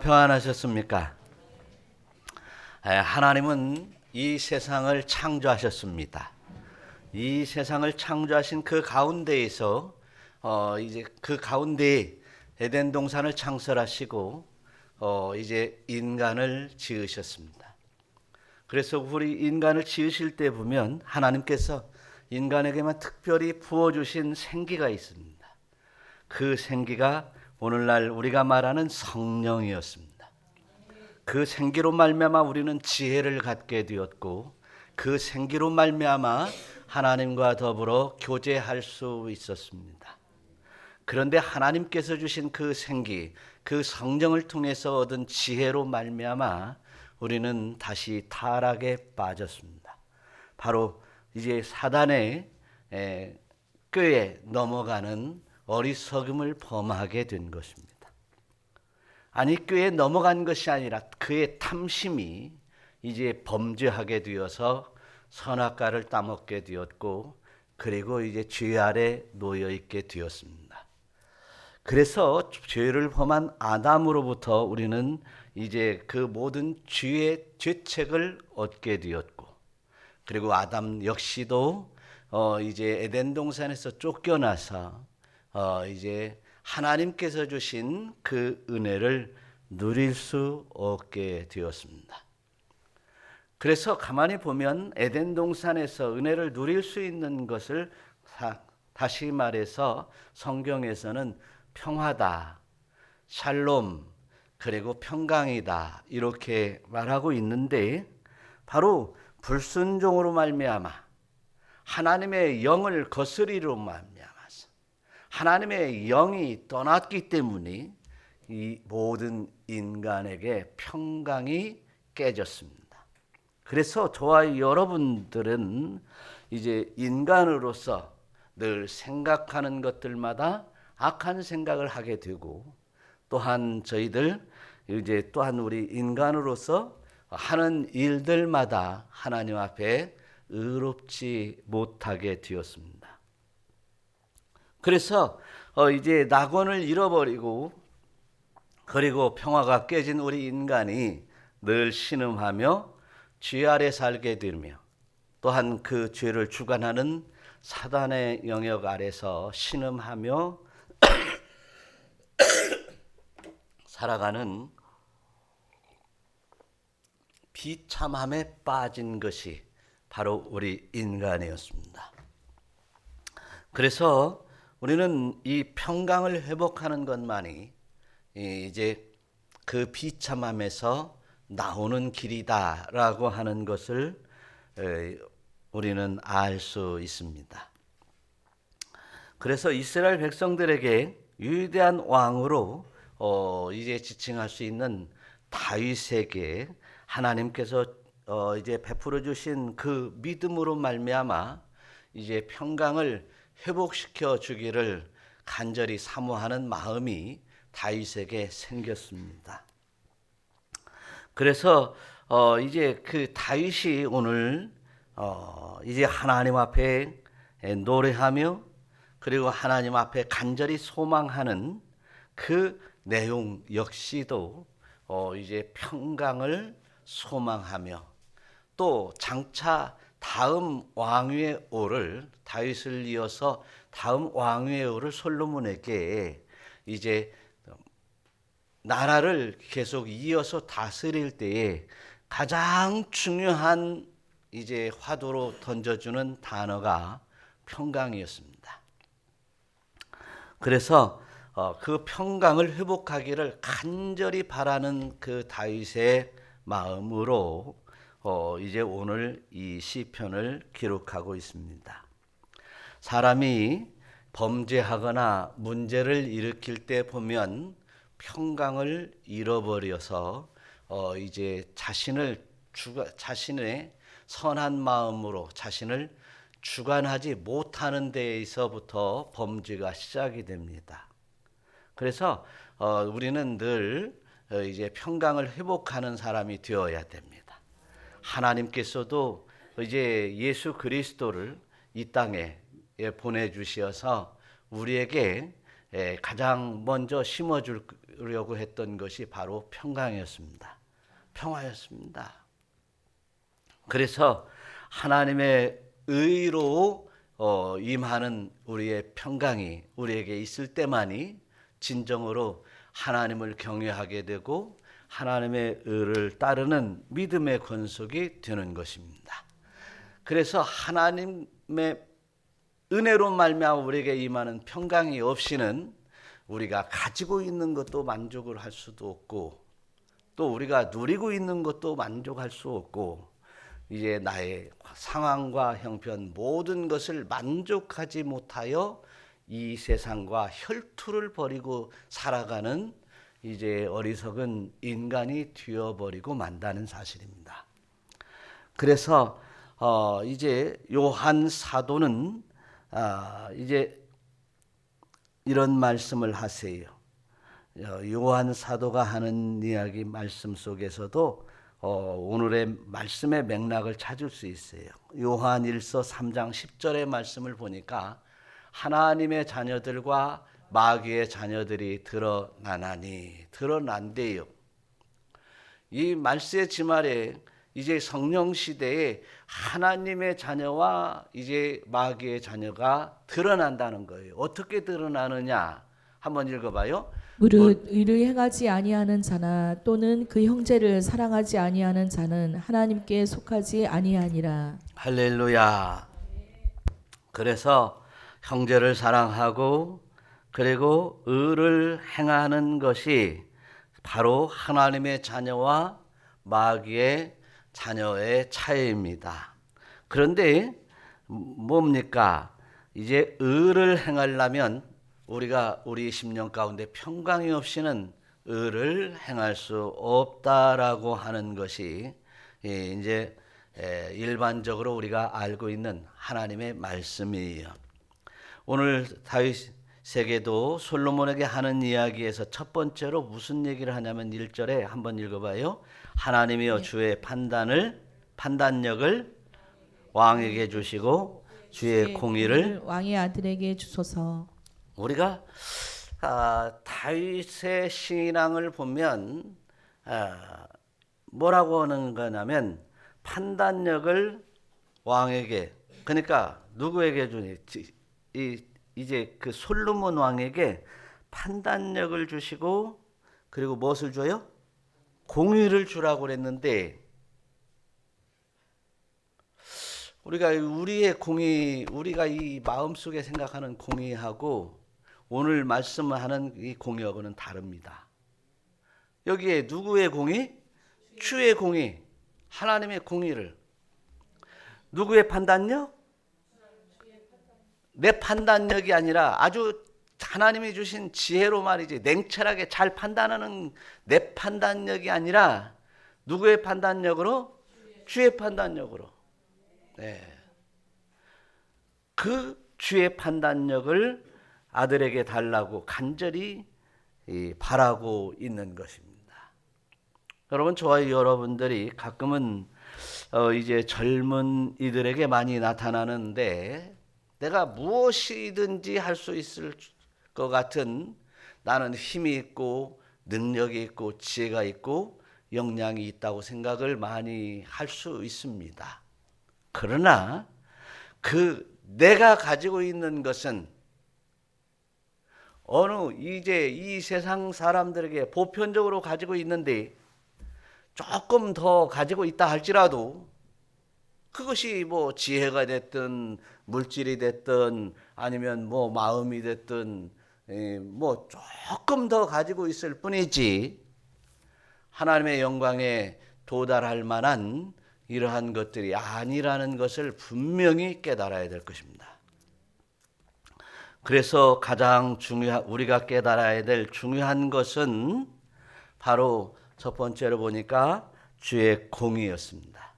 평안하셨습니까? 하나님은 이 세상을 창조하셨습니다. 이 세상을 창조하신 그 가운데에서 이제 그 가운데에 에덴 동산을 창설하시고 이제 인간을 지으셨습니다. 그래서 우리 인간을 지으실 때 보면 하나님께서 인간에게만 특별히 부어주신 생기가 있습니다. 그 생기가 오늘날 우리가 말하는 성령이었습니다. 그 생기로 말미암아 우리는 지혜를 갖게 되었고, 그 생기로 말미암아 하나님과 더불어 교제할 수 있었습니다. 그런데 하나님께서 주신 그 생기, 그 성령을 통해서 얻은 지혜로 말미암아 우리는 다시 타락에 빠졌습니다. 바로 이제 사단의 꾀에 넘어가는 어리석음을 범하게 된 것입니다. 아니, 꾀에 넘어간 것이 아니라 그의 탐심이 이제 범죄하게 되어서 선악과를 따먹게 되었고, 그리고 이제 죄 아래 놓여 있게 되었습니다. 그래서 죄를 범한 아담으로부터 우리는 이제 그 모든 죄의 죄책을 얻게 되었고, 그리고 아담 역시도 이제 에덴 동산에서 쫓겨나서 이제 하나님께서 주신 그 은혜를 누릴 수 없게 되었습니다. 그래서 가만히 보면 에덴 동산에서 은혜를 누릴 수 있는 것을 다시 말해서 성경에서는 평화다, 샬롬, 그리고 평강이다 이렇게 말하고 있는데, 바로 불순종으로 말미암아 하나님의 영을 거스리로 말미암아서 하나님의 영이 떠났기 때문에 이 모든 인간에게 평강이 깨졌습니다. 그래서 저와 여러분들은 이제 인간으로서 늘 생각하는 것들마다 악한 생각을 하게 되고, 또한 저희들 이제 또한 우리 인간으로서 하는 일들마다 하나님 앞에 의롭지 못하게 되었습니다. 그래서 이제 낙원을 잃어버리고, 그리고 평화가 깨진 우리 인간이 늘 신음하며 죄 아래 살게 되며, 또한 그 죄를 주관하는 사단의 영역 아래서 신음하며 살아가는 비참함에 빠진 것이 바로 우리 인간이었습니다. 그래서 우리는 이 평강을 회복하는 것만이 이제 그 비참함에서 나오는 길이다라고 하는 것을 우리는 알 수 있습니다. 그래서 이스라엘 백성들에게 위대한 왕으로 이제 지칭할 수 있는 다윗에게 하나님께서 이제 베풀어 주신 그 믿음으로 말미암아 이제 평강을 회복시켜 주기를 간절히 사모하는 마음이 다윗에게 생겼습니다. 그래서 이제 그 다윗이 오늘 이제 하나님 앞에 노래하며, 그리고 하나님 앞에 간절히 소망하는 그 내용 역시도 이제 평강을 소망하며, 또 장차 다음 왕위에 오를 다윗을 이어서 다음 왕위에 오를 솔로몬에게 이제 나라를 계속 이어서 다스릴 때에 가장 중요한 이제 화두로 던져주는 단어가 평강이었습니다. 그래서 그 평강을 회복하기를 간절히 바라는 그 다윗의 마음으로 이제 오늘 이 시편을 기록하고 있습니다. 사람이 범죄하거나 문제를 일으킬 때 보면 평강을 잃어버려서 이제 자신의 선한 마음으로 자신을 주관하지 못하는 데에서부터 범죄가 시작이 됩니다. 그래서 우리는 늘 이제 평강을 회복하는 사람이 되어야 됩니다. 하나님께서도 이제 예수 그리스도를 이 땅에 보내주셔서 우리에게 가장 먼저 심어주려고 했던 것이 바로 평강이었습니다. 평화였습니다. 그래서 하나님의 의로 임하는 우리의 평강이 우리에게 있을 때만이 진정으로 하나님을 경외하게 되고 하나님의 의를 따르는 믿음의 권속이 되는 것입니다. 그래서 하나님의 은혜로 말미암아 우리에게 임하는 평강이 없이는 우리가 가지고 있는 것도 만족을 할 수도 없고 또 우리가 누리고 있는 것도 만족할 수 없고 이제 나의 상황과 형편 모든 것을 만족하지 못하여 이 세상과 혈투를 벌이고 살아가는 이제 어리석은 인간이 되어버리고 만다는 사실입니다. 그래서 이제 요한 사도는 이제 이런 말씀을 하세요. 요한 사도가 하는 이야기 말씀 속에서도 오늘의 말씀의 맥락을 찾을 수 있어요. 요한일서 3장 10절의 말씀을 보니까 하나님의 자녀들과 마귀의 자녀들이 드러난대요. 이 말세의 지말에 이제 성령 시대에 하나님의 자녀와 이제 마귀의 자녀가 드러난다는 거예요. 어떻게 드러나느냐? 한번 읽어봐요. 무릇 의를 행하지 아니하는 자나 또는 그 형제를 사랑하지 아니하는 자는 하나님께 속하지 아니하니라. 할렐루야. 그래서 형제를 사랑하고 그리고 의를 행하는 것이 바로 하나님의 자녀와 마귀의 자녀의 차이입니다. 그런데 뭡니까? 이제 의를 행하려면 우리가 우리 심령 가운데 평강이 없이는 의를 행할 수 없다라고 하는 것이 이제 일반적으로 우리가 알고 있는 하나님의 말씀이에요. 오늘 다윗에게도 솔로몬에게 하는 이야기에서 첫 번째로 무슨 얘기를 하냐면 1절에 한번 읽어봐요. 하나님이여 주의 판단력을 왕에게 주시고 주의 공의를 왕의 아들에게 주소서. 우리가 다윗의 신앙을 보면 뭐라고 하는 거냐면 판단력을 왕에게, 그러니까 누구에게 주니? 이제 그 솔로몬 왕에게 판단력을 주시고 그리고 무엇을 줘요? 공의를 주라고 그랬는데 우리가 우리의 공의, 우리가 이 마음속에 생각하는 공의하고 오늘 말씀하는 이 공의하고는 다릅니다. 여기에 누구의 공의? 주의 공의, 하나님의 공의를. 누구의 판단력? 내 판단력이 아니라 아주 하나님이 주신 지혜로 말이지, 냉철하게 잘 판단하는 내 판단력이 아니라 누구의 판단력으로? 주의 판단력으로. 네. 그 주의 판단력을 아들에게 달라고 간절히 바라고 있는 것입니다. 여러분, 저와 여러분들이 가끔은 이제 젊은 이들에게 많이 나타나는데 내가 무엇이든지 할 수 있을 것 같은, 나는 힘이 있고 능력이 있고 지혜가 있고 역량이 있다고 생각을 많이 할 수 있습니다. 그러나 내가 가지고 있는 것은 이제 이 세상 사람들에게 보편적으로 가지고 있는데 조금 더 가지고 있다 할지라도 그것이 뭐 지혜가 됐든 물질이 됐든 아니면 뭐 마음이 됐든 뭐 조금 더 가지고 있을 뿐이지 하나님의 영광에 도달할 만한 이러한 것들이 아니라는 것을 분명히 깨달아야 될 것입니다. 그래서 가장 우리가 깨달아야 될 중요한 것은 바로 첫 번째로 보니까 주의 공의였습니다.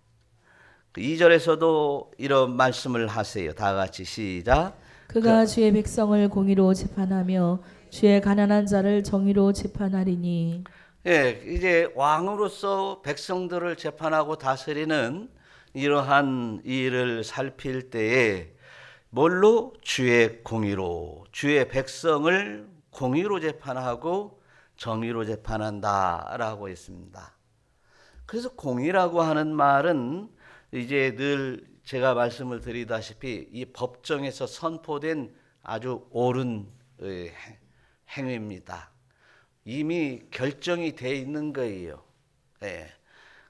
2절에서도 이런 말씀을 하세요. 다 같이 시작. 그가 주의 백성을 공의로 재판하며 주의 가난한 자를 정의로 재판하리니. 예, 이제 왕으로서 백성들을 재판하고 다스리는 이러한 일을 살필 때에 뭘로? 주의 공의로 주의 백성을 공의로 재판하고 정의로 재판한다라고 했습니다. 그래서 공의라고 하는 말은 이제 늘 제가 말씀을 드리다시피 이 법정에서 선포된 아주 옳은 행위입니다. 이미 결정이 돼 있는 거예요. 예.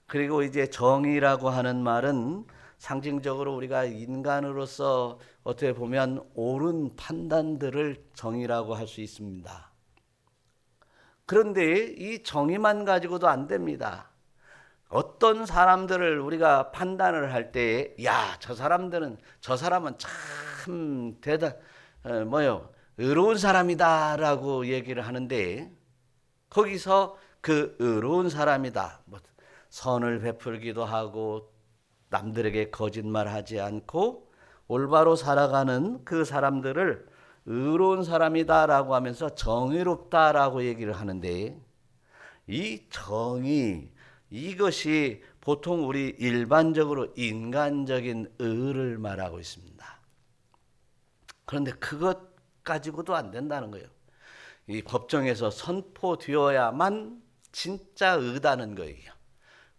그리고 이제 정의라고 하는 말은 상징적으로 우리가 인간으로서 어떻게 보면 옳은 판단들을 정의라고 할 수 있습니다. 그런데 이 정의만 가지고도 안 됩니다. 어떤 사람들을 우리가 판단을 할 때, 야, 저 사람은 참 의로운 사람이다라고 얘기를 하는데, 거기서 그 의로운 사람이다, 선을 베풀기도 하고 남들에게 거짓말하지 않고 올바로 살아가는 그 사람들을 의로운 사람이다라고 하면서 정의롭다라고 얘기를 하는데, 이 정의, 이것이 보통 우리 일반적으로 인간적인 의를 말하고 있습니다. 그런데 그것 가지고도 안 된다는 거예요. 이 법정에서 선포되어야만 진짜 의다는 거예요.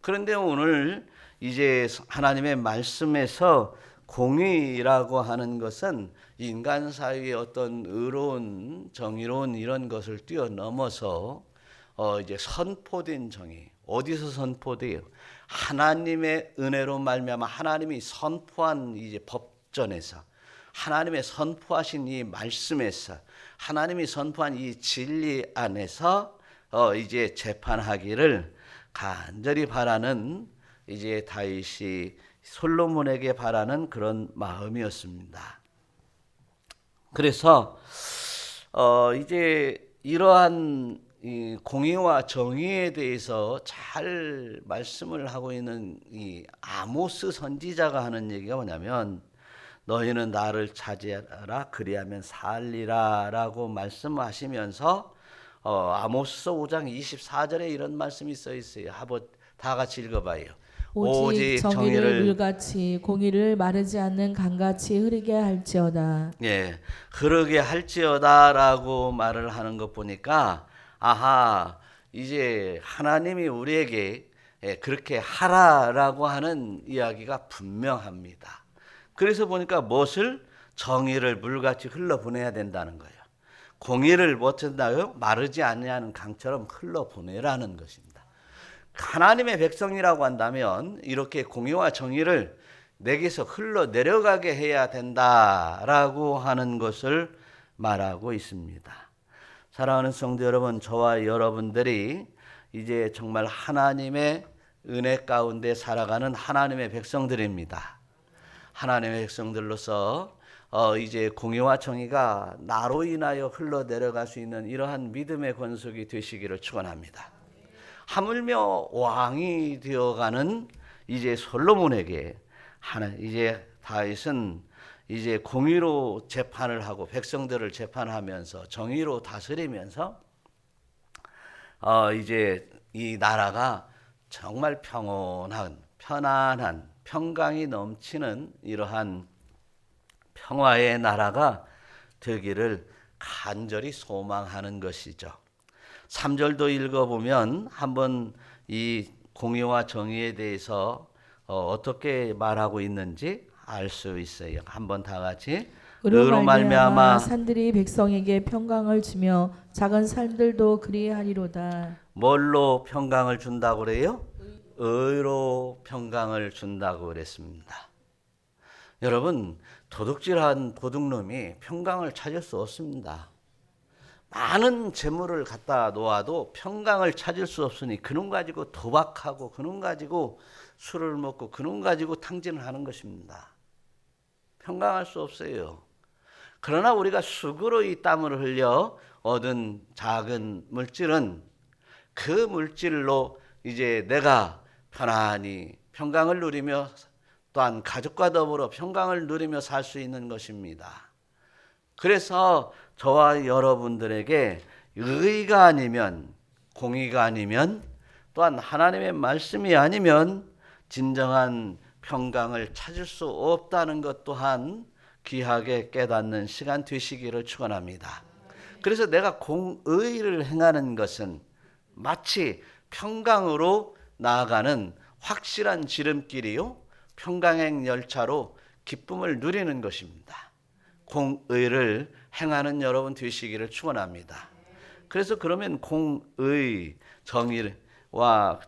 그런데 오늘 이제 하나님의 말씀에서 공의라고 하는 것은 인간 사이의 어떤 의로운, 정의로운 이런 것을 뛰어넘어서 이제 선포된 정의. 어디서 선포돼요? 하나님의 은혜로 말미암아 하나님이 선포한 이제 법전에서, 하나님의 선포하신 이 말씀에서, 하나님이 선포한 이 진리 안에서 이제 재판하기를 간절히 바라는 이제 다윗이 솔로몬에게 바라는 그런 마음이었습니다. 그래서 이제 이러한 이 공의와 정의에 대해서 잘 말씀을 하고 있는 이 아모스 선지자가 하는 얘기가 뭐냐면, 너희는 나를 찾으라 그리하면 살리라 라고 말씀하시면서 아모스 5장 24절에 이런 말씀이 써 있어요. 다 같이 읽어봐요. 오직 정의를 물같이 공의를 마르지 않는 강같이 흐르게 할지어다. 예, 흐르게 할지어다라고 말을 하는 것 보니까, 아하, 이제 하나님이 우리에게 그렇게 하라라고 하는 이야기가 분명합니다. 그래서 보니까 무엇을? 정의를 물같이 흘러보내야 된다는 거예요. 공의를 어쩐다요? 마르지 않냐는 강처럼 흘러보내라는 것입니다. 하나님의 백성이라고 한다면 이렇게 공의와 정의를 내게서 흘러내려가게 해야 된다라고 하는 것을 말하고 있습니다. 사랑하는 성도 여러분, 저와 여러분들이 이제 정말 하나님의 은혜 가운데 살아가는 하나님의 백성들입니다. 하나님의 백성들로서 이제 공의와 정의가 나로 인하여 흘러내려갈 수 있는 이러한 믿음의 권속이 되시기를 축원합니다. 하물며 왕이 되어가는 이제 솔로몬에게 이제 다윗은 이제 공의로 재판을 하고 백성들을 재판하면서 정의로 다스리면서 이제 이 나라가 정말 평온한, 편안한, 평강이 넘치는 이러한 평화의 나라가 되기를 간절히 소망하는 것이죠. 3절도 읽어보면 한번 이 공의와 정의에 대해서 어떻게 말하고 있는지 알 수 있어요. 한번 다 같이. 의로 말미암아 산들이 백성에게 평강을 주며 작은 산들도 그리하리로다. 뭘로 평강을 준다고 그래요? 의로 평강을 준다고 그랬습니다. 여러분, 도둑질한 도둑놈이 평강을 찾을 수 없습니다. 많은 재물을 갖다 놓아도 평강을 찾을 수 없으니 그놈 가지고 도박하고 그놈 가지고 술을 먹고 그놈 가지고 탕진을 하는 것입니다. 평강할 수 없어요. 그러나 우리가 수고로 이 땀을 흘려 얻은 작은 물질은 그 물질로 이제 내가 편안히 평강을 누리며 또한 가족과 더불어 평강을 누리며 살 수 있는 것입니다. 그래서 저와 여러분들에게 의가 아니면, 공의가 아니면, 또한 하나님의 말씀이 아니면 진정한 평강을 찾을 수 없다는 것 또한 귀하게 깨닫는 시간 되시기를 축원합니다. 그래서 내가 공의를 행하는 것은 마치 평강으로 나아가는 확실한 지름길이요, 평강행 열차로 기쁨을 누리는 것입니다. 공의를 행하는 여러분 되시기를 축원합니다. 그래서 그러면 공의, 정의와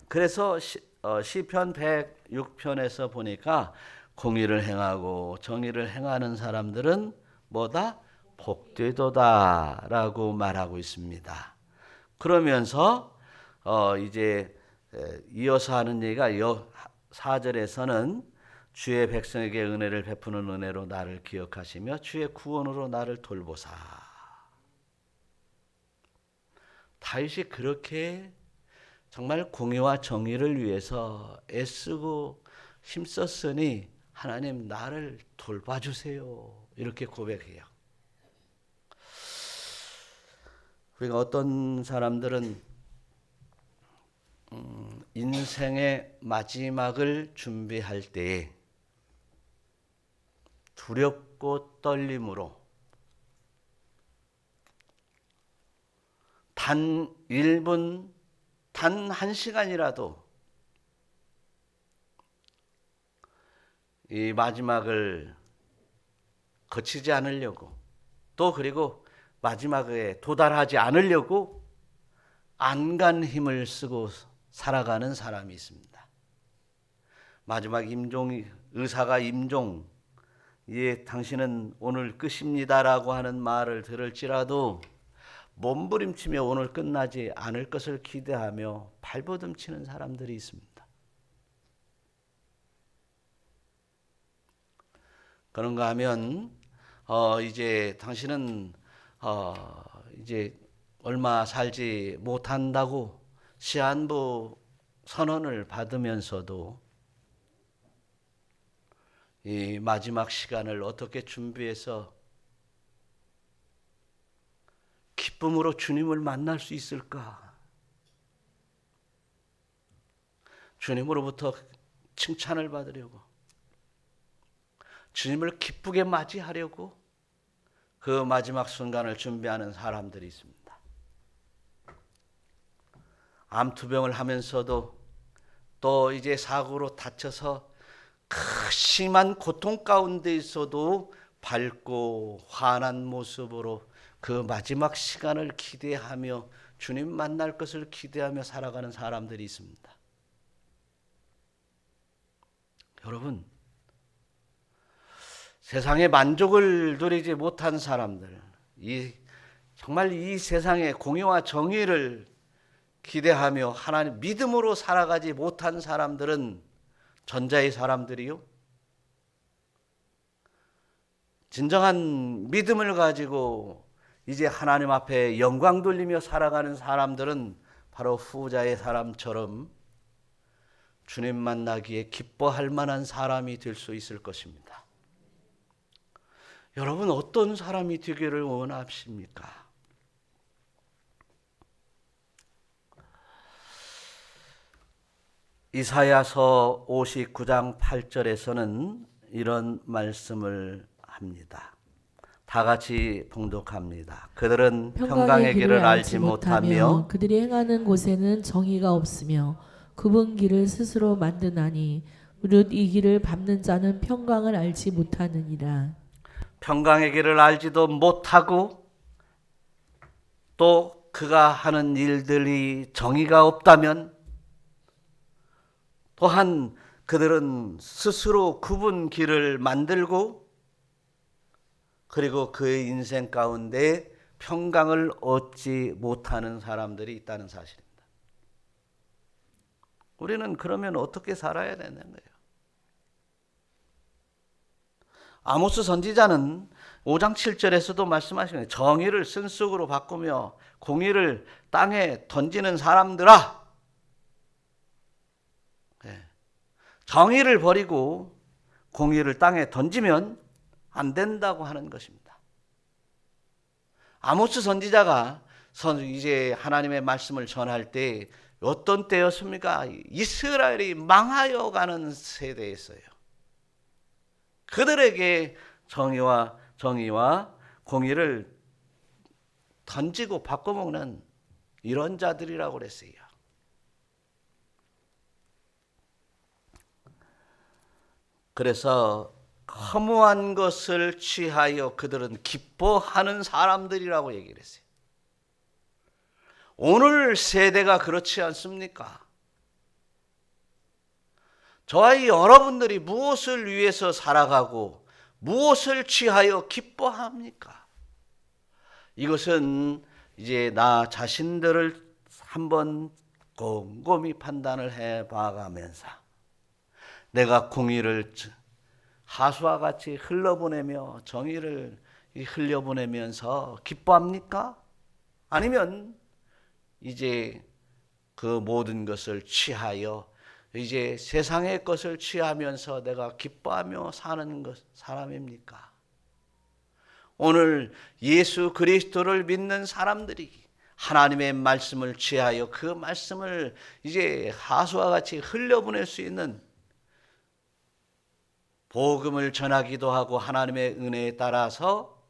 그래서 시편 106편에서 보니까 공의를 행하고 정의를 행하는 사람들은 뭐다? 복되도다라고 말하고 있습니다. 그러면서 이제 이어서 하는 얘기가 4절에서는 주의 백성에게 은혜를 베푸는 은혜로 나를 기억하시며 주의 구원으로 나를 돌보사. 다윗이 그렇게 정말 공의와 정의를 위해서 애쓰고 힘썼으니 하나님 나를 돌봐주세요. 이렇게 고백해요. 우리가 어떤 사람들은 인생의 마지막을 준비할 때에 두렵고 떨림으로 단 1분, 단 1시간이라도 이 마지막을 거치지 않으려고, 또 그리고 마지막에 도달하지 않으려고 안간 힘을 쓰고 살아가는 사람이 있습니다. 마지막 임종이, 의사가 임종, 예, 당신은 오늘 끝입니다라고 하는 말을 들을지라도 몸부림치며 오늘 끝나지 않을 것을 기대하며 발버둥치는 사람들이 있습니다. 그런가 하면 이제 당신은 이제 얼마 살지 못한다고 시한부 선언을 받으면서도 이 마지막 시간을 어떻게 준비해서 기쁨으로 주님을 만날 수 있을까? 주님으로부터 칭찬을 받으려고, 주님을 기쁘게 맞이하려고 그 마지막 순간을 준비하는 사람들이 있습니다. 암투병을 하면서도 또 이제 사고로 다쳐서 심한 고통 가운데 있어도 밝고 환한 모습으로 그 마지막 시간을 기대하며 주님 만날 것을 기대하며 살아가는 사람들이 있습니다. 여러분, 세상에 만족을 누리지 못한 사람들, 정말 이 세상의 공의와 정의를 기대하며 하나님 믿음으로 살아가지 못한 사람들은 전자의 사람들이요, 진정한 믿음을 가지고 이제 하나님 앞에 영광 돌리며 살아가는 사람들은 바로 후자의 사람처럼 주님 만나기에 기뻐할 만한 사람이 될 수 있을 것입니다. 여러분, 어떤 사람이 되기를 원하십니까? 이사야서 59장 8절에서는 이런 말씀을 합니다. 다 같이 봉독합니다. 그들은 평강의 길을 알지 못하며 그들이 행하는 곳에는 정의가 없으며 굽은 길을 스스로 만드나니 무릇 이 길을 밟는 자는 평강을 알지 못하느니라. 평강의 길을 알지도 못하고 또 그가 하는 일들이 정의가 없다면 또한 그들은 스스로 굽은 길을 만들고 그리고 그의 인생 가운데 평강을 얻지 못하는 사람들이 있다는 사실입니다. 우리는 그러면 어떻게 살아야 되는 거예요? 아모스 선지자는 5장 7절에서도 말씀하시는 정의를 쓴쑥으로 바꾸며 공의를 땅에 던지는 사람들아, 정의를 버리고 공의를 땅에 던지면 안 된다고 하는 것입니다. 아모스 선지자가 이제 하나님의 말씀을 전할 때 어떤 때였습니까? 이스라엘이 망하여 가는 세대였어요. 그들에게 정의와 공의를 던지고 바꿔먹는 이런 자들이라고 그랬어요. 그래서 허무한 것을 취하여 그들은 기뻐하는 사람들이라고 얘기를 했어요. 오늘 세대가 그렇지 않습니까? 저와 여러분들이 무엇을 위해서 살아가고 무엇을 취하여 기뻐합니까? 이것은 이제 나 자신들을 한번 곰곰이 판단을 해봐가면서 내가 공의를 하수와 같이 흘러보내며 정의를 흘려보내면서 기뻐합니까? 아니면 이제 그 모든 것을 취하여 이제 세상의 것을 취하면서 내가 기뻐하며 사는 사람입니까? 오늘 예수 그리스도를 믿는 사람들이 하나님의 말씀을 취하여 그 말씀을 이제 하수와 같이 흘려보낼 수 있는 복음을 전하기도 하고 하나님의 은혜에 따라서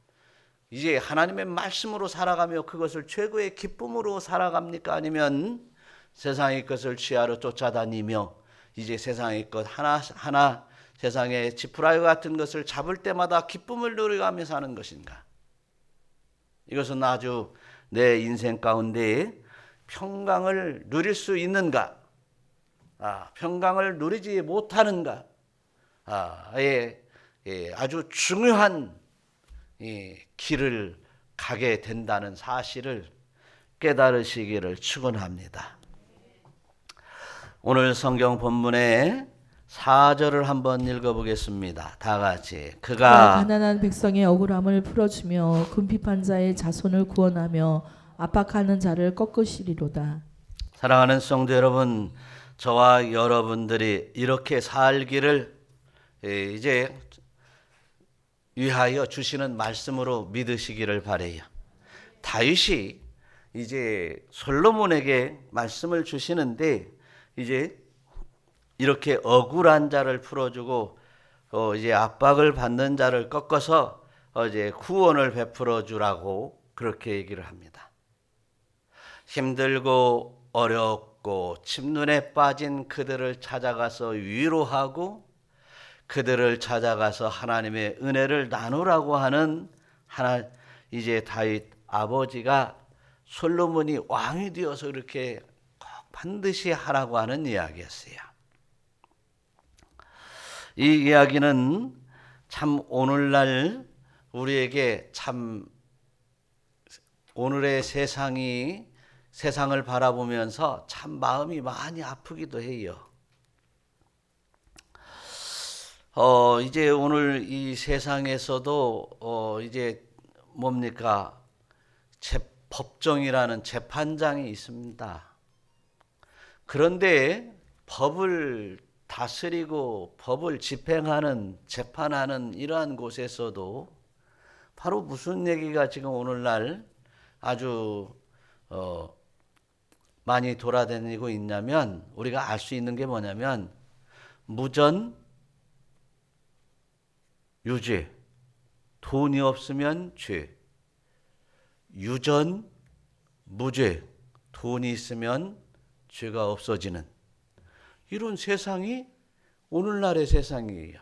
이제 하나님의 말씀으로 살아가며 그것을 최고의 기쁨으로 살아갑니까? 아니면 세상의 것을 취하러 쫓아다니며 이제 세상의 것 하나하나 세상의 지푸라기 같은 것을 잡을 때마다 기쁨을 누려가며 사는 것인가? 이것은 아주 내 인생 가운데 평강을 누릴 수 있는가? 평강을 누리지 못하는가? 아주 중요한 길을 가게 된다는 사실을 깨달으시기를 축원합니다. 오늘 성경 본문의 4절을 한번 읽어보겠습니다. 다 같이. 그가 가난한 백성의 억울함을 풀어주며 궁핍한 자의 자손을 구원하며 압박하는 자를 꺾으시리로다. 사랑하는 성도 여러분, 저와 여러분들이 이렇게 살기를 이제 위하여 주시는 말씀으로 믿으시기를 바라요. 다윗이 이제 솔로몬에게 말씀을 주시는데 이제 이렇게 억울한 자를 풀어주고 이제 압박을 받는 자를 꺾어서 이제 구원을 베풀어 주라고 그렇게 얘기를 합니다. 힘들고 어렵고 침눈에 빠진 그들을 찾아가서 위로하고 그들을 찾아가서 하나님의 은혜를 나누라고 하는 이제 다윗 아버지가 솔로몬이 왕이 되어서 이렇게 꼭 반드시 하라고 하는 이야기였어요. 이 이야기는 참 오늘날 우리에게 참 오늘의 세상을 바라보면서 참 마음이 많이 아프기도 해요. 이제 오늘 이 세상에서도 이제 뭡니까? 법정이라는 재판장이 있습니다. 그런데 법을 다스리고 법을 집행하는 재판하는 이러한 곳에서도 바로 무슨 얘기가 지금 오늘날 아주 많이 돌아다니고 있냐면 우리가 알 수 있는 게 뭐냐면 무전, 유죄, 돈이 없으면 죄, 유전, 무죄, 돈이 있으면 죄가 없어지는 이런 세상이 오늘날의 세상이에요.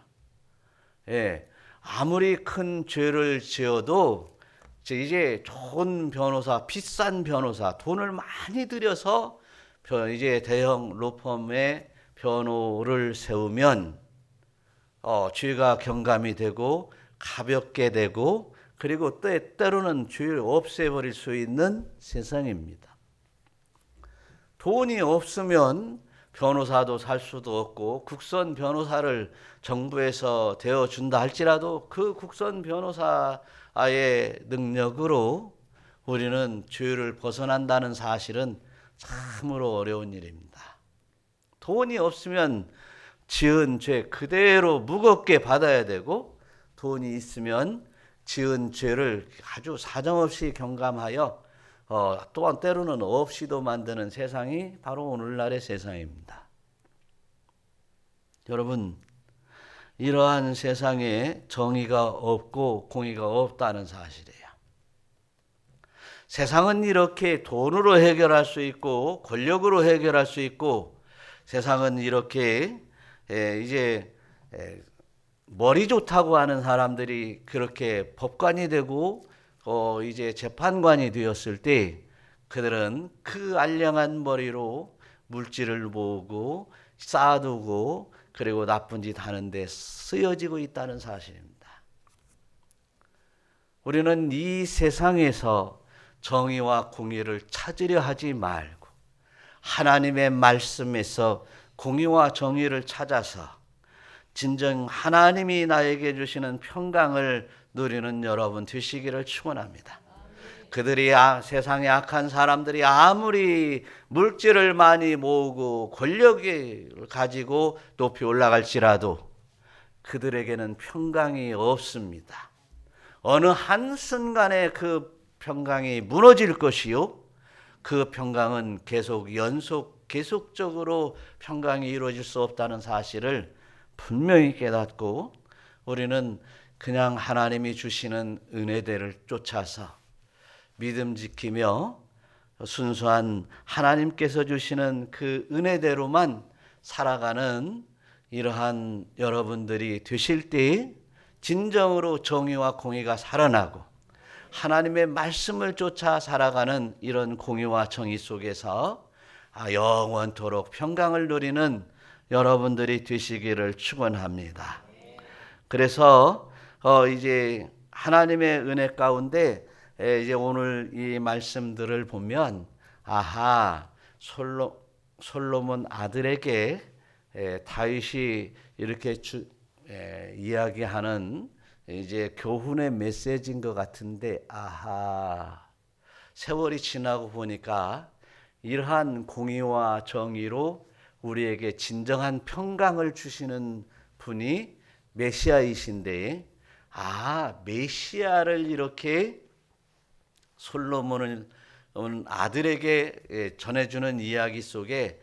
아무리 큰 죄를 지어도 이제 좋은 변호사, 비싼 변호사, 돈을 많이 들여서 이제 대형 로펌의 변호를 세우면 죄가 경감이 되고 가볍게 되고 그리고 때로는 죄를 없애버릴 수 있는 세상입니다. 돈이 없으면 변호사도 살 수도 없고 국선 변호사를 정부에서 되어준다 할지라도 그 국선 변호사의 능력으로 우리는 죄를 벗어난다는 사실은 참으로 어려운 일입니다. 돈이 없으면 지은 죄 그대로 무겁게 받아야 되고 돈이 있으면 지은 죄를 아주 사정없이 경감하여 또한 때로는 없이도 만드는 세상이 바로 오늘날의 세상입니다. 여러분, 이러한 세상에 정의가 없고 공의가 없다는 사실이에요. 세상은 이렇게 돈으로 해결할 수 있고 권력으로 해결할 수 있고 세상은 이렇게 이제 머리 좋다고 하는 사람들이 그렇게 법관이 되고 이제 재판관이 되었을 때 그들은 그 알량한 머리로 물질을 모으고 쌓아두고 그리고 나쁜 짓 하는데 쓰여지고 있다는 사실입니다. 우리는 이 세상에서 정의와 공의를 찾으려 하지 말고 하나님의 말씀에서 공의와 정의를 찾아서 진정 하나님이 나에게 주시는 평강을 누리는 여러분 되시기를 축원합니다. 그들이 세상의 악한 사람들이 아무리 물질을 많이 모으고 권력을 가지고 높이 올라갈지라도 그들에게는 평강이 없습니다. 어느 한순간에 그 평강이 무너질 것이요 그 평강은 계속적으로 평강이 이루어질 수 없다는 사실을 분명히 깨닫고 우리는 그냥 하나님이 주시는 은혜대를 쫓아서 믿음 지키며 순수한 하나님께서 주시는 그 은혜대로만 살아가는 이러한 여러분들이 되실 때 진정으로 정의와 공의가 살아나고 하나님의 말씀을 쫓아 살아가는 이런 공의와 정의 속에서 영원토록 평강을 누리는 여러분들이 되시기를 축원합니다. 그래서 이제 하나님의 은혜 가운데 이제 오늘 이 말씀들을 보면 솔로몬 아들에게 다윗이 이렇게 이야기하는 이제 교훈의 메시지인 것 같은데 세월이 지나고 보니까 이러한 공의와 정의로 우리에게 진정한 평강을 주시는 분이 메시아이신데 메시아를 이렇게 솔로몬을 아들에게 전해주는 이야기 속에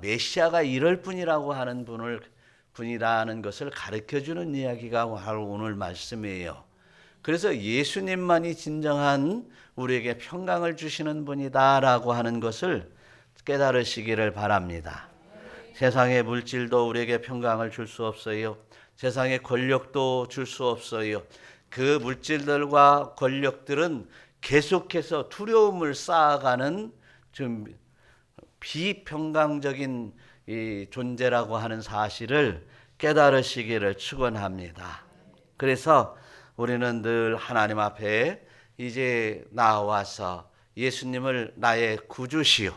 메시아가 이럴 분이라고 하는 분이라는 것을 가르쳐주는 이야기가 바로 오늘 말씀이에요. 그래서 예수님만이 진정한 우리에게 평강을 주시는 분이다라고 하는 것을 깨달으시기를 바랍니다. 세상의 물질도 우리에게 평강을 줄 수 없어요. 세상의 권력도 줄 수 없어요. 그 물질들과 권력들은 계속해서 두려움을 쌓아가는 좀 비평강적인 이 존재라고 하는 사실을 깨달으시기를 축원합니다. 그래서 우리는 늘 하나님 앞에 이제 나와서 예수님을 나의 구주시요,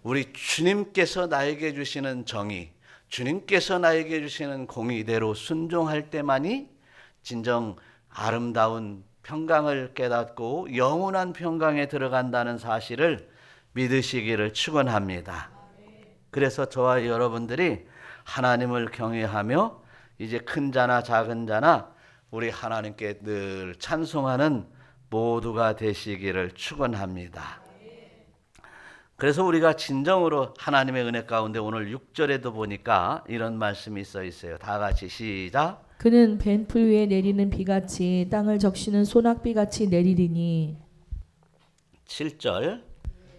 우리 주님께서 나에게 주시는 정의, 주님께서 나에게 주시는 공의대로 순종할 때만이 진정 아름다운 평강을 깨닫고 영원한 평강에 들어간다는 사실을 믿으시기를 축원합니다. 그래서 저와 여러분들이 하나님을 경외하며 이제 큰 자나 작은 자나 우리 하나님께 늘 찬송하는 모두가 되시기를 축원합니다. 그래서 우리가 진정으로 하나님의 은혜 가운데 오늘 6절에도 보니까 이런 말씀이 써 있어요. 다 같이 시작. 그는 벤풀 위에 내리는 비같이 땅을 적시는 소낙비같이 내리리니 7절.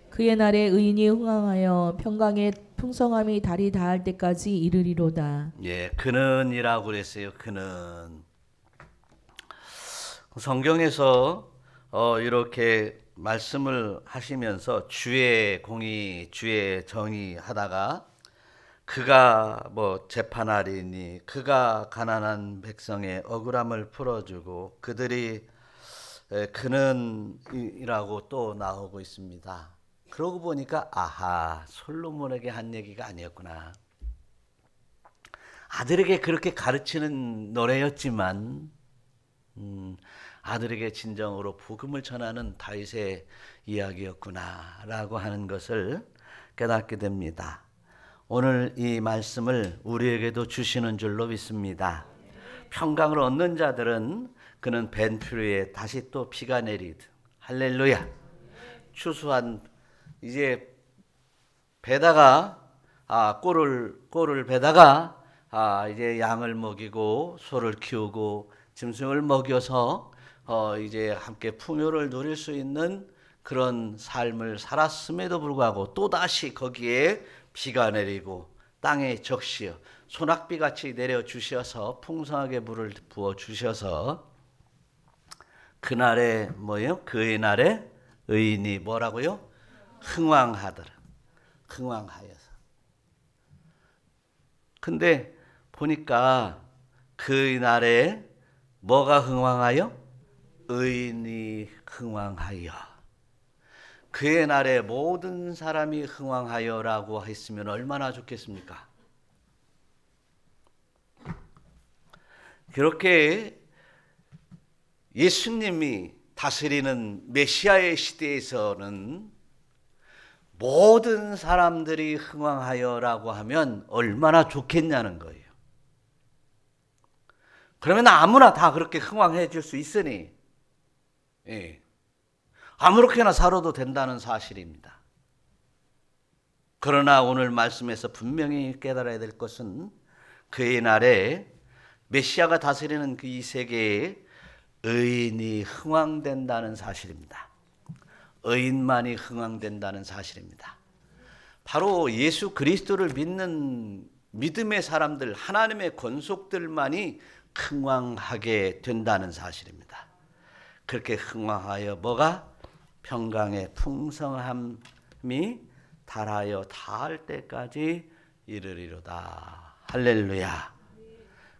그의 날에 의인이 흥황하여 평강의 풍성함이 달이 닿을 때까지 이르리로다. 예, 그는이라고 그랬어요. 그는. 성경에서 이렇게 말씀을 하시면서 주의 공의, 주의 정의 하다가 그가 재판하리니 그가 가난한 백성의 억울함을 풀어주고 그들이 그는이라고 또 나오고 있습니다. 그러고 보니까 솔로몬에게 한 얘기가 아니었구나. 아들에게 그렇게 가르치는 노래였지만 아들에게 진정으로 복음을 전하는 다윗의 이야기였구나라고 하는 것을 깨닫게 됩니다. 오늘 이 말씀을 우리에게도 주시는 줄로 믿습니다. 평강을 얻는 자들은 그는 벤풀 위에 다시 또 비가 내리듯 할렐루야. 추수한 이제 배다가 꼴을 배다가 이제 양을 먹이고 소를 키우고 짐승을 먹여서 이제 함께 풍요를 누릴 수 있는 그런 삶을 살았음에도 불구하고 또다시 거기에 비가 내리고 땅에 적시어 소낙비같이 내려주셔서 풍성하게 물을 부어주셔서 그날에 뭐예요? 그의 날에 의인이 뭐라고요? 흥왕하더라. 흥왕하여서. 근데 보니까 그의 날에 뭐가 흥왕하여? 의인이 흥왕하여. 그의 날에 모든 사람이 흥왕하여라고 했으면 얼마나 좋겠습니까? 그렇게 예수님이 다스리는 메시아의 시대에서는 모든 사람들이 흥왕하여라고 하면 얼마나 좋겠냐는 거예요. 그러면 아무나 다 그렇게 흥왕해 줄 수 있으니 아무렇게나 살아도 된다는 사실입니다. 그러나 오늘 말씀에서 분명히 깨달아야 될 것은 그의 날에 메시아가 다스리는 그 이 세계에 의인이 흥왕된다는 사실입니다. 의인만이 흥왕된다는 사실입니다. 바로 예수 그리스도를 믿는 믿음의 사람들, 하나님의 권속들만이 흥왕하게 된다는 사실입니다. 그렇게 흥왕하여 뭐가? 평강의 풍성함이 달하여 다할 때까지 이르리로다. 할렐루야.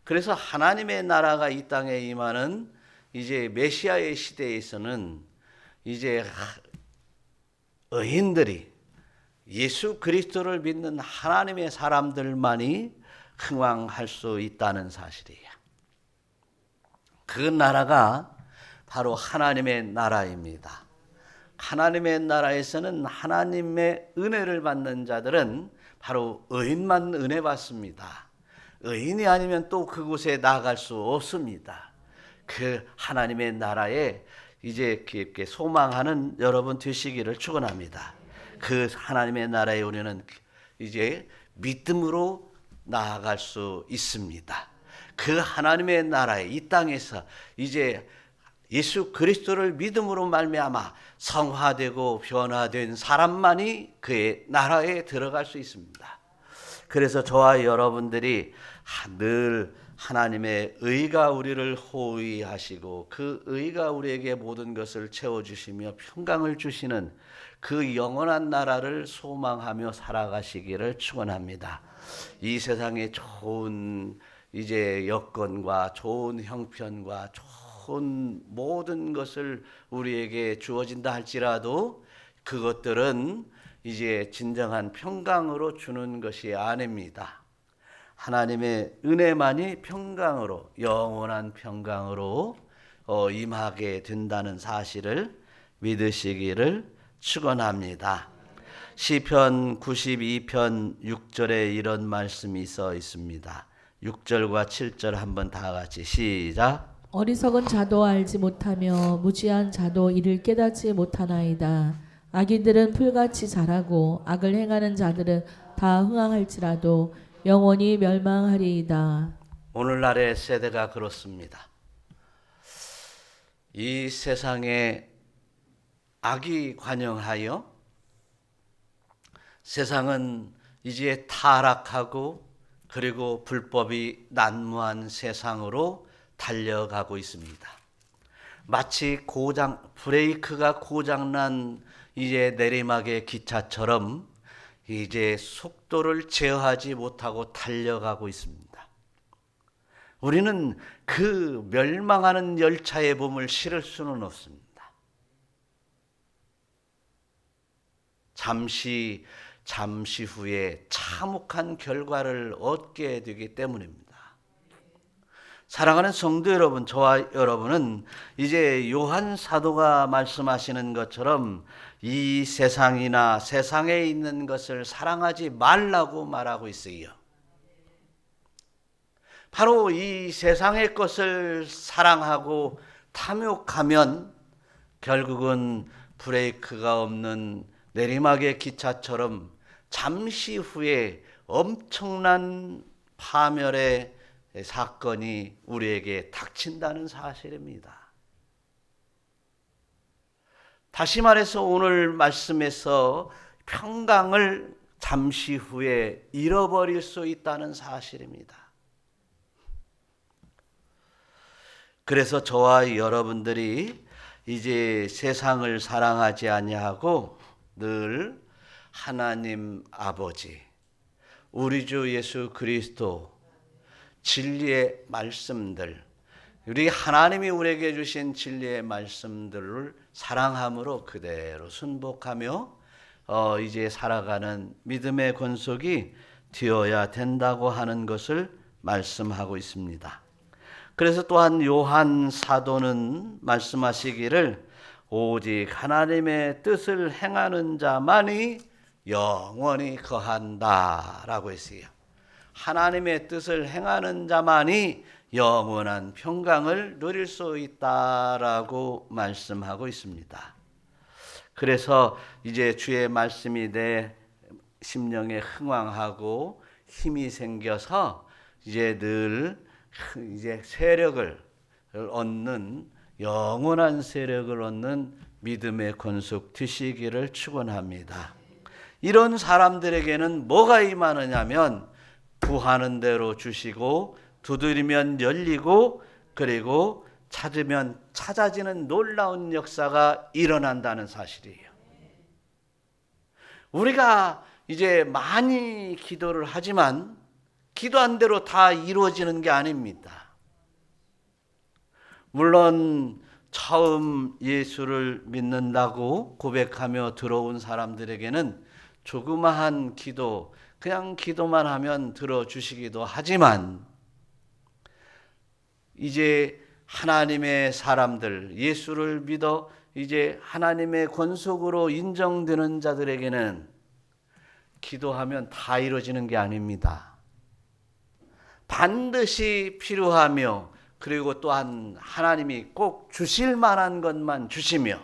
그래서 하나님의 나라가 이 땅에 임하는 이제 메시아의 시대에서는 이제 의인들이 예수 그리스도를 믿는 하나님의 사람들만이 흥왕할 수 있다는 사실이에요. 그 나라가 바로 하나님의 나라입니다. 하나님의 나라에서는 하나님의 은혜를 받는 자들은 바로 의인만 은혜 받습니다. 의인이 아니면 또 그곳에 나아갈 수 없습니다. 그 하나님의 나라에 이제 깊게 소망하는 여러분 되시기를 축원합니다. 그 하나님의 나라에 우리는 이제 믿음으로 나아갈 수 있습니다. 그 하나님의 나라에 이 땅에서 이제 예수 그리스도를 믿음으로 말미암아 성화되고 변화된 사람만이 그의 나라에 들어갈 수 있습니다. 그래서 저와 여러분들이 늘 하나님의 의가 우리를 호위하시고 그 의가 우리에게 모든 것을 채워주시며 평강을 주시는 그 영원한 나라를 소망하며 살아가시기를 축원합니다. 이 세상에 좋은 이제 여건과 좋은 형편과 좋은 모든 것을 우리에게 주어진다 할지라도 그것들은 이제 진정한 평강으로 주는 것이 아닙니다. 하나님의 은혜만이 평강으로 영원한 평강으로 임하게 된다는 사실을 믿으시기를 축원합니다. 시편 92편 6절에 이런 말씀이 써 있습니다. 6절과 7절 한번 다 같이 시작. 어리석은 자도 알지 못하며 무지한 자도 이를 깨닫지 못하나이다. 악인들은 풀같이 자라고 악을 행하는 자들은 다 흥황할지라도 영원히 멸망하리이다. 오늘날의 세대가 그렇습니다. 이 세상에 악이 관영하여 세상은 이제 타락하고 그리고 불법이 난무한 세상으로 달려가고 있습니다. 마치 브레이크가 고장난 이제 내리막의 기차처럼 이제 속도를 제어하지 못하고 달려가고 있습니다. 우리는 그 멸망하는 열차의 몸을 실을 수는 없습니다. 잠시 후에 참혹한 결과를 얻게 되기 때문입니다. 사랑하는 성도 여러분, 저와 여러분은 이제 요한 사도가 말씀하시는 것처럼 이 세상이나 세상에 있는 것을 사랑하지 말라고 말하고 있어요. 바로 이 세상의 것을 사랑하고 탐욕하면 결국은 브레이크가 없는 내리막의 기차처럼 잠시 후에 엄청난 파멸의 사건이 우리에게 닥친다는 사실입니다. 다시 말해서 오늘 말씀에서 평강을 잠시 후에 잃어버릴 수 있다는 사실입니다. 그래서 저와 여러분들이 이제 세상을 사랑하지 아니하고 늘 하나님 아버지, 우리 주 예수 그리스도 진리의 말씀들, 우리 하나님이 우리에게 주신 진리의 말씀들을 사랑함으로 그대로 순복하며 이제 살아가는 믿음의 권속이 되어야 된다고 하는 것을 말씀하고 있습니다. 그래서 또한 요한 사도는 말씀하시기를 오직 하나님의 뜻을 행하는 자만이 영원히 거한다라고 했어요. 하나님의 뜻을 행하는 자만이 영원한 평강을 누릴 수 있다라고 말씀하고 있습니다. 그래서 이제 주의 말씀이 내 심령에 흥왕하고 힘이 생겨서 이제 늘 이제 세력을 얻는 영원한 세력을 얻는 믿음의 권속 되시기를 축원합니다. 이런 사람들에게는 뭐가 임하느냐면 구하는 대로 주시고 두드리면 열리고 그리고 찾으면 찾아지는 놀라운 역사가 일어난다는 사실이에요. 우리가 이제 많이 기도를 하지만 기도한 대로 다 이루어지는 게 아닙니다. 물론 처음 예수를 믿는다고 고백하며 들어온 사람들에게는 조그마한 기도, 그냥 기도만 하면 들어주시기도 하지만 이제 하나님의 사람들, 예수를 믿어 이제 하나님의 권속으로 인정되는 자들에게는 기도하면 다 이루어지는 게 아닙니다. 반드시 필요하며 그리고 또한 하나님이 꼭 주실 만한 것만 주시며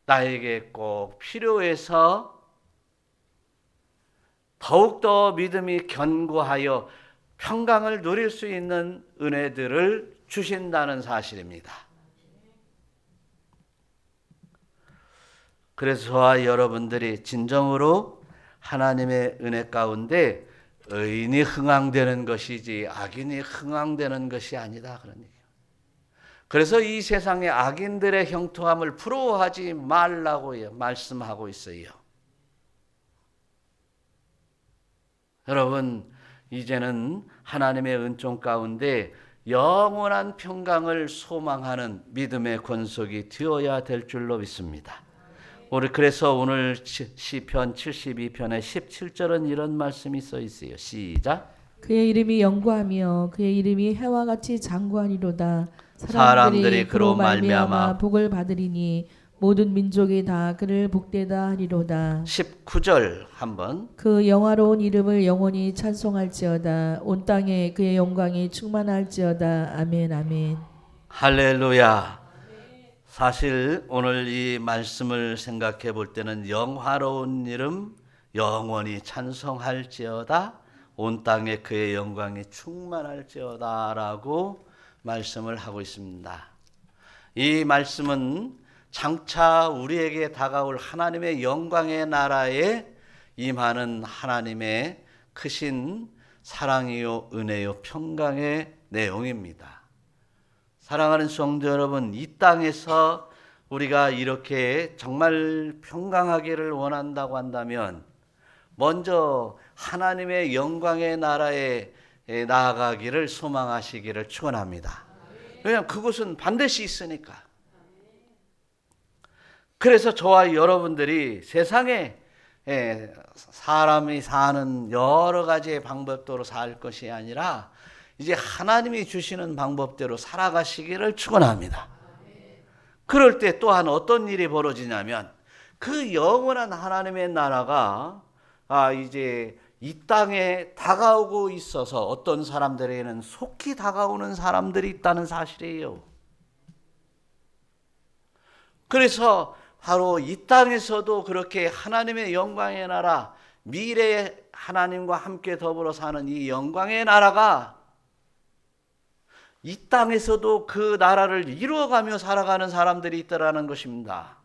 나에게 꼭 필요해서 더욱더 믿음이 견고하여 평강을 누릴 수 있는 은혜들을 주신다는 사실입니다. 그래서 저와 여러분들이 진정으로 하나님의 은혜 가운데 의인이 흥왕되는 것이지 악인이 흥왕되는 것이 아니다 그런 얘기예요. 그래서 이 세상의 악인들의 형통함을 부러워하지 말라고 말씀하고 있어요. 여러분, 이제는 하나님의 은총 가운데 영원한 평강을 소망하는 믿음의 권속이 되어야 될 줄로 믿습니다. 우리 그래서 오늘 시편 72편의 17절은 이런 말씀이 써 있어요. 시작. 그의 이름이 영구하며 그의 이름이 해와 같이 장구하니로다. 사람들이 그로 말미암아 복을 받으리니 모든 민족이 다 그를 복되다 하리로다. 19절 한번. 그 영화로운 이름을 영원히 찬송할지어다. 온 땅에 그의 영광이 충만할지어다. 아멘 아멘. 할렐루야. 사실 오늘 이 말씀을 생각해 볼 때는 영화로운 이름 영원히 찬송할지어다. 온 땅에 그의 영광이 충만할지어다 라고 말씀을 하고 있습니다. 이 말씀은 장차 우리에게 다가올 하나님의 영광의 나라에 임하는 하나님의 크신 사랑이요 은혜요 평강의 내용입니다. 사랑하는 성도 여러분, 이 땅에서 우리가 이렇게 정말 평강하기를 원한다고 한다면 먼저 하나님의 영광의 나라에 나아가기를 소망하시기를 축원합니다. 왜냐하면 그곳은 반드시 있으니까. 그래서 저와 여러분들이 세상에 사람이 사는 여러 가지의 방법대로 살 것이 아니라 이제 하나님이 주시는 방법대로 살아가시기를 축원합니다. 그럴 때 또한 어떤 일이 벌어지냐면 그 영원한 하나님의 나라가 이제 이 땅에 다가오고 있어서 어떤 사람들에게는 속히 다가오는 사람들이 있다는 사실이에요. 그래서 바로 이 땅에서도 그렇게 하나님의 영광의 나라, 미래의 하나님과 함께 더불어 사는 이 영광의 나라가 이 땅에서도 그 나라를 이루어가며 살아가는 사람들이 있다라는 것입니다.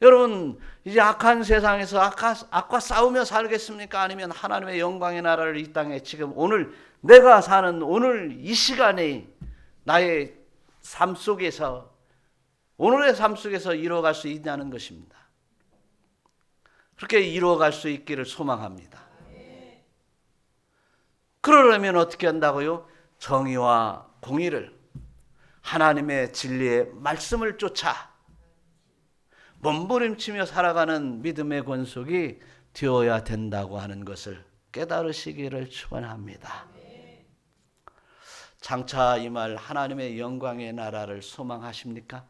여러분, 이제 악한 세상에서 악과 싸우며 살겠습니까? 아니면 하나님의 영광의 나라를 이 땅에 지금 오늘 내가 사는 오늘 이 시간에 나의 삶 속에서, 오늘의 삶 속에서 이루어갈 수 있냐는 것입니다. 그렇게 이루어갈 수 있기를 소망합니다. 그러려면 어떻게 한다고요? 정의와 공의를, 하나님의 진리의 말씀을 쫓아 몸부림치며 살아가는 믿음의 권속이 되어야 된다고 하는 것을 깨달으시기를 축원합니다. 장차 이 말 하나님의 영광의 나라를 소망하십니까?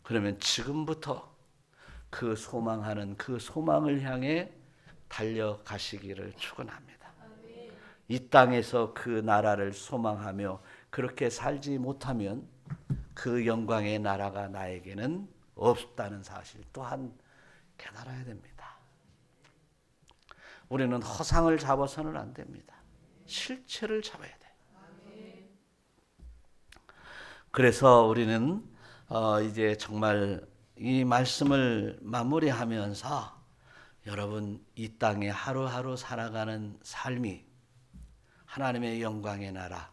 그러면 지금부터 그 소망하는 그 소망을 향해 달려가시기를 축원합니다. 이 땅에서 그 나라를 소망하며 그렇게 살지 못하면 그 영광의 나라가 나에게는 없다는 사실 또한 깨달아야 됩니다. 우리는 허상을 잡아서는 안 됩니다. 실체를 잡아야 돼요. 그래서 우리는 이제 정말 이 말씀을 마무리하면서 여러분 이 땅에 하루하루 살아가는 삶이 하나님의 영광의 나라,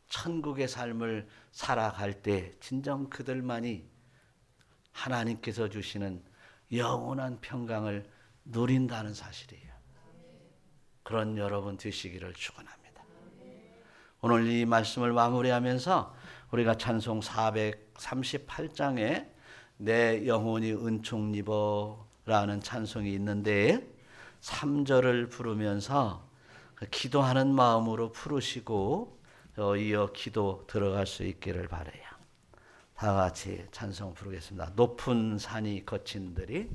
천국의 삶을 살아갈 때 진정 그들만이 하나님께서 주시는 영원한 평강을 누린다는 사실이에요. 그런 여러분 되시기를 축원합니다. 오늘 이 말씀을 마무리하면서 우리가 찬송 438장에 내 영혼이 은총 입어라는 찬송이 있는데 3절을 부르면서 기도하는 마음으로 부르시고 이어 기도 들어갈 수 있기를 바라요. 다 같이 찬송 부르겠습니다. 높은 산이 거친들이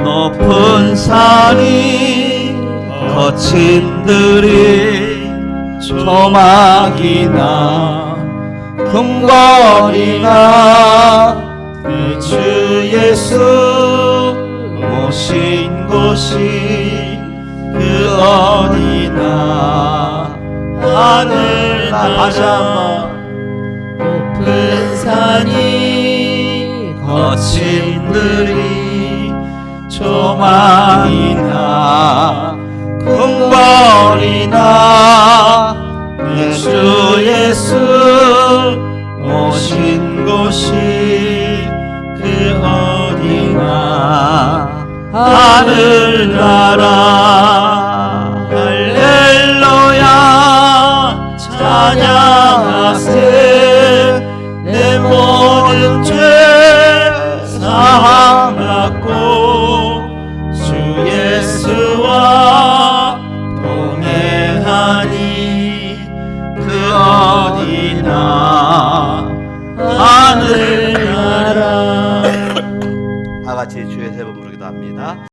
높은 산이 거친들이 조막이나 궁궐이나 주 예수 모신 곳이 그 어디나 하늘 다시 한번 높은 산이 거친들이 조망이나 궁궐이나 주 예수 모신 곳이 그 어디나 하늘나라 할렐루야 찬양하세 내 모든 죄 사함받고 주 예수와 동행하니 그 어디나 하늘나라. 다 같이 주의 세 번 부르기도 합니다.